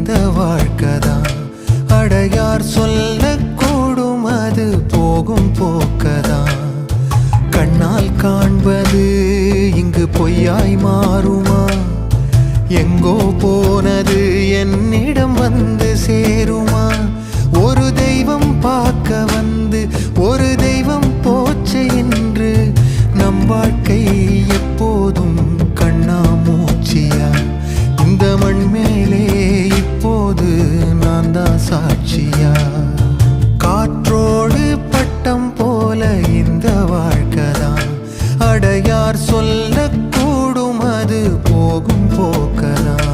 இந்த வாழ்க்கைதான். அடையார் சொல்லக்கூடும் அது போகும் போக்கதான். கண்ணால் காண்பது இங்கு பொய்யாய் மாறுமா? எங்கோ போனது என்னிடம் வந்து சேருமா? ஒரு தெய்வம் பார்க்க வந்து ஒரு தெய்வம் போச்சு என்று நம் வாழ்க்கை எப்போதும் கண்ணாமூச்சியா? இந்த மண் மேலே இப்போது நான் தான் சாட்சியா? காற்றோடு பட்டம் போல இந்த வாழ்க்கைதான். அடையார் சொல்லக்கூடும் அது போகும் போக்கதான்.